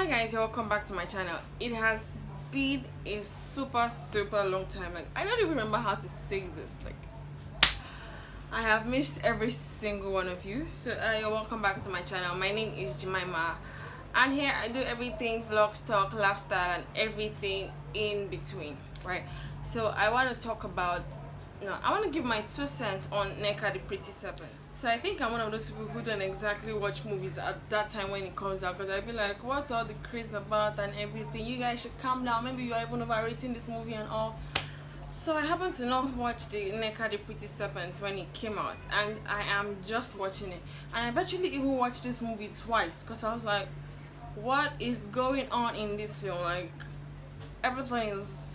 Hi guys, welcome back to my channel. It has been a super long time. Like, I don't even remember how to say this. Like, I have missed every single one of you. So you're welcome back to my channel. My name is Jemima, and here I do everything: vlogs, talk, lifestyle, and everything in between, right? So I want to talk about, I want to give my 2 cents on Nneka The Preety Serpent. So I think I'm one of those people who don't exactly watch movies at that time when it comes out, because I'd be like, what's all the craze about and everything? You guys should calm down. Maybe you're even overrating this movie and all. So I happened to not watch the Nneka The Preety Serpent when it came out, and I am just watching it. And I've actually even watched this movie twice, because I was like, what is going on in this film? Like, everything is...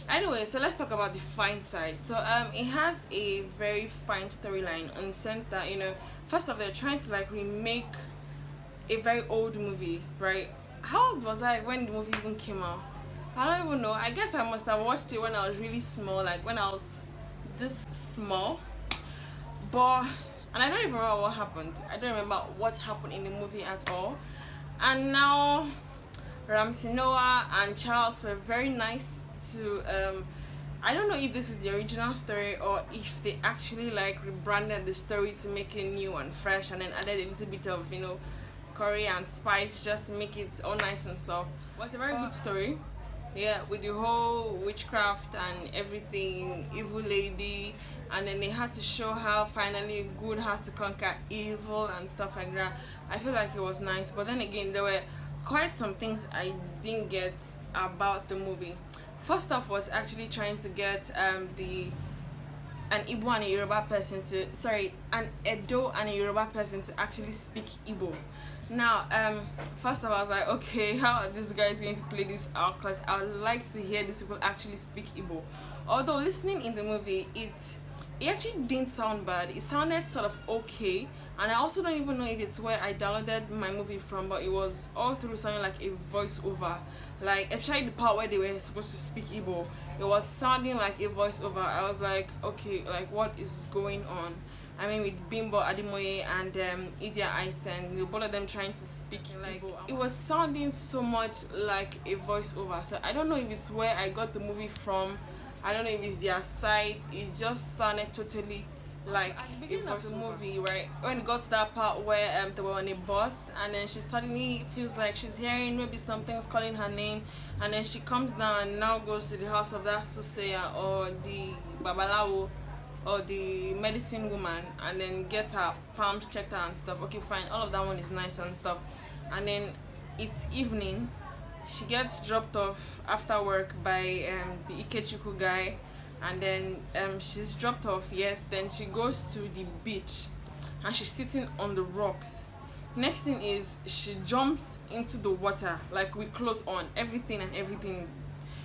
Anyway, so let's talk about the fine side. So it has a very fine storyline, in the sense that, first of all, they're trying to like remake a very old movie, right? How old was I when the movie even came out? I don't even know. I guess I must have watched it when I was really small, like when I was this small. And I don't even remember what happened. I don't remember what happened in the movie at all. And now Ramsey Noah and Charles were very nice to I don't know if this is the original story or if they actually like rebranded the story to make it new and fresh, and then added a little bit of curry and spice just to make it all nice and stuff. It was a very good story, yeah, with the whole witchcraft and everything, evil lady, and then they had to show how finally good has to conquer evil and stuff like that. I feel like it was nice, but then again there were quite some things I didn't get about the movie. First off was actually trying to get an Igbo and a Yoruba person to, an Edo and a Yoruba person to actually speak Igbo. Now, first of all, I was like, okay, how are these guys going to play this out? Because I would like to hear these people actually speak Igbo. Although listening in the movie, it actually didn't sound bad. It sounded sort of okay, and I also don't even know if it's where I downloaded my movie from, but it was all through sounding like a voiceover. Like, especially the part where they were supposed to speak Igbo, it was sounding like a voiceover. I was like, okay, like what is going on? I mean, with Bimbo Adimoye and Idia Aisen, both of them trying to speak like Igbo. It was sounding so much like a voiceover. So I don't know if it's where I got the movie from. I don't know if it's their site. It just sounded totally like at the beginning of the movie, right? When it got to that part where they were on a bus, and then she suddenly feels like she's hearing maybe something's calling her name, and then she comes down and now goes to the house of that Suseya or the Babalawo or the medicine woman, and then gets her palms checked out and stuff. Okay, fine, all of that one is nice and stuff. And then it's evening. She gets dropped off after work by the Ikechukwu guy, and then she's dropped off, yes. Then she goes to the beach and she's sitting on the rocks. Next thing is she jumps into the water, like with clothes on, everything.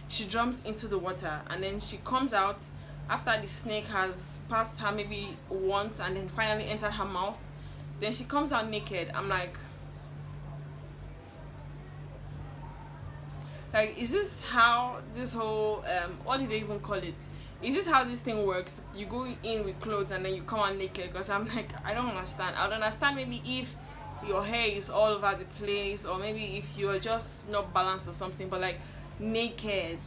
She jumps into the water, and then she comes out after the snake has passed her maybe once and then finally entered her mouth. Then she comes out naked. I'm like, is this how this whole what did they even call it? Is this how this thing works? You go in with clothes and then you come out naked? Because I'm like, I don't understand. I would understand maybe if your hair is all over the place, or maybe if you're just not balanced or something, but like naked,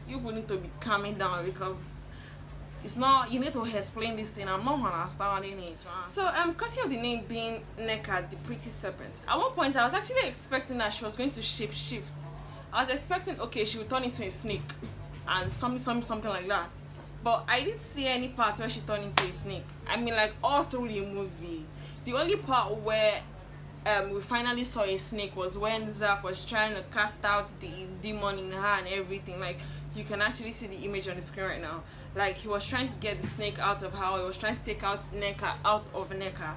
you will need to be calming down, because it's not, you need to explain this thing. I'm not understanding it, right? So because of the name being Nneka The Preety Serpent, at one point I was actually expecting that she was going to shape shift. I was expecting, okay, she would turn into a snake and something like that, but I didn't see any part where she turned into a snake. I mean, like all through the movie, the only part where we finally saw a snake was when Zach was trying to cast out the demon in her and everything. Like, you can actually see the image on the screen right now. Like, he was trying to get the snake out of her. He was trying to take out Nneka out of Nneka.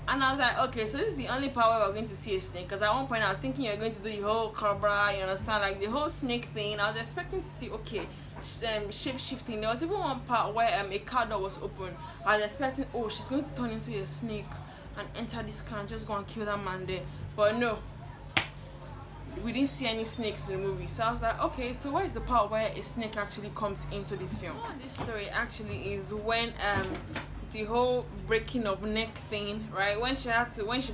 And I was like, okay, so this is the only part where we're going to see a snake. Because at one point I was thinking you're going to do the whole cobra, you understand, like the whole snake thing. I was expecting to see, okay, shape shifting. There was even one part where a car door was open. I was expecting, oh, she's going to turn into a snake and enter this car and just go and kill that man there. But no, we didn't see any snakes in the movie. So I was like, okay, so where is the part where a snake actually comes into this film? This story actually is when the whole breaking of neck thing, right? When she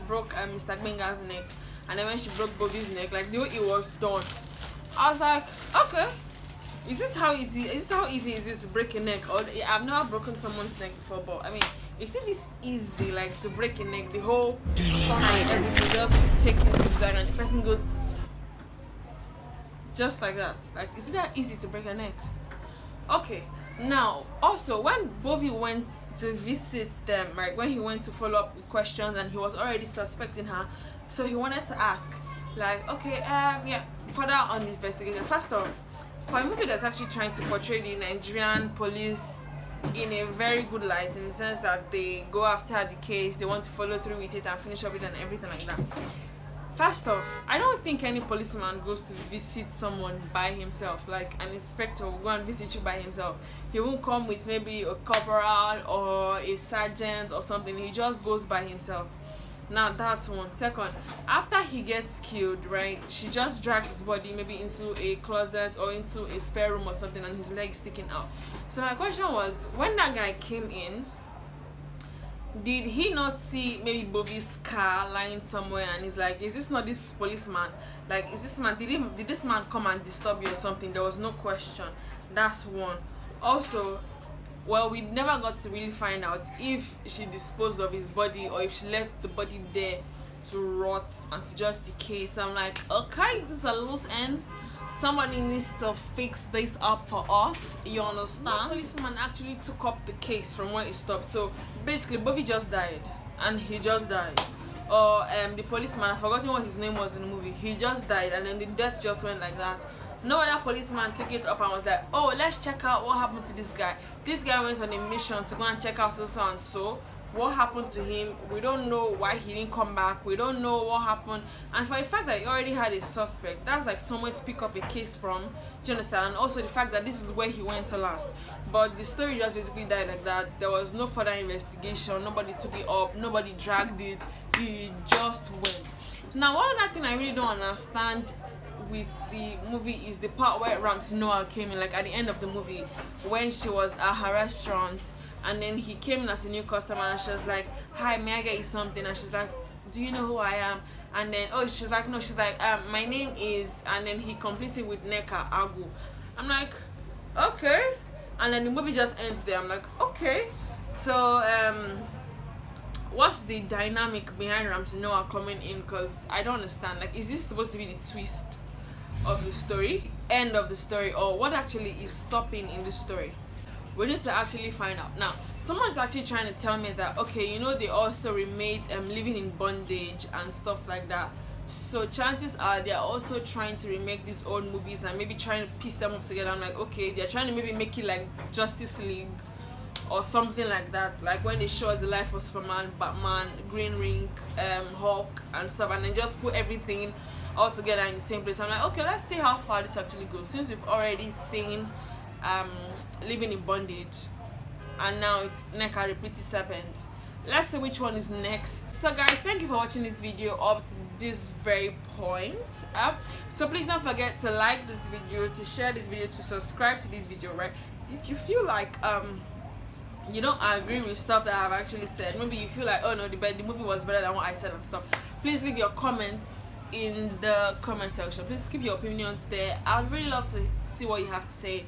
broke Mr. Gbenga's neck, and then when she broke Bobby's neck, like the way it was done, I was like, okay, is this how easy is this to break a neck? Or I've never broken someone's neck before, but I mean, is it this easy, like, to break a neck? The whole stomach, everything, just take it zigzag and the person goes just like that. Like, is it that easy to break a neck? Okay. Now, also, when Bobby went to visit them, right, when he went to follow up with questions and he was already suspecting her, so he wanted to ask, like, okay, yeah, further on this investigation. First off, for a movie that's actually trying to portray the Nigerian police in a very good light, in the sense that they go after the case, they want to follow through with it and finish up it and everything like that. First off, I don't think any policeman goes to visit someone by himself. Like, an inspector will go and visit you by himself. He won't come with maybe a corporal or a sergeant or something. He just goes by himself. Now, that's one. Second, after he gets killed, right, she just drags his body maybe into a closet or into a spare room or something, and his legs sticking out. So my question was, when that guy came in, did he not see maybe Bobby's car lying somewhere, and he's like, is this not this policeman? Like, is this man, did this man come and disturb you or something? There was no question. That's one. Also, well, we never got to really find out if she disposed of his body or if she left the body there to rot and to just decay. So I'm like, okay, these are loose ends. Somebody needs to fix this up for us, you understand? The policeman actually took up the case from where it stopped. So basically, Bobby just died, and he just died. Or the policeman, I've forgotten what his name was in the movie, he just died, and then the death just went like that. No other policeman took it up and was like, oh, let's check out what happened to this guy. This guy went on a mission to go and check out so and so. What happened to him? We don't know why he didn't come back. We don't know what happened. And for the fact that he already had a suspect, that's like somewhere to pick up a case from. Do you understand? And also the fact that this is where he went to last. But the story just basically died like that. There was no further investigation. Nobody took it up. Nobody dragged it. He just went. Now, one other thing I really don't understand with the movie is the part where Ramsey Noah came in, like at the end of the movie, when she was at her restaurant, and then he came in as a new customer, and she was like, hi, may I get you something? And she's like, do you know who I am? And then, oh, she's like, no, she's like, my name is, and then he completes it with Nneka Agu. I'm like, okay. And then the movie just ends there. I'm like, okay. So what's the dynamic behind Ramsey Noah coming in? Because I don't understand. Like, is this supposed to be the twist of the story, end of the story, or what actually is stopping in the story? We need to actually find out. Now, someone's actually trying to tell me that, okay, you know, they also remade living in bondage and stuff like that. So chances are they're also trying to remake these old movies and maybe trying to piece them up together. I'm like, okay, they're trying to maybe make it like Justice League or something like that, like when they show us the life of Superman, Batman, Green Ring, Hulk and stuff, and then just put everything all together in the same place. I'm like, okay, let's see how far this actually goes, since we've already seen living in bondage, and now it's Nneka The Preety Serpent. Let's see which one is next. So guys, thank you for watching this video up to this very point. So please don't forget to like this video, to share this video, to subscribe to this video, right? If you feel like you don't agree with stuff that I've actually said, maybe you feel like, oh no, the movie was better than what I said and stuff, please leave your comments in the comment section. Please keep your opinions there. I'd really love to see what you have to say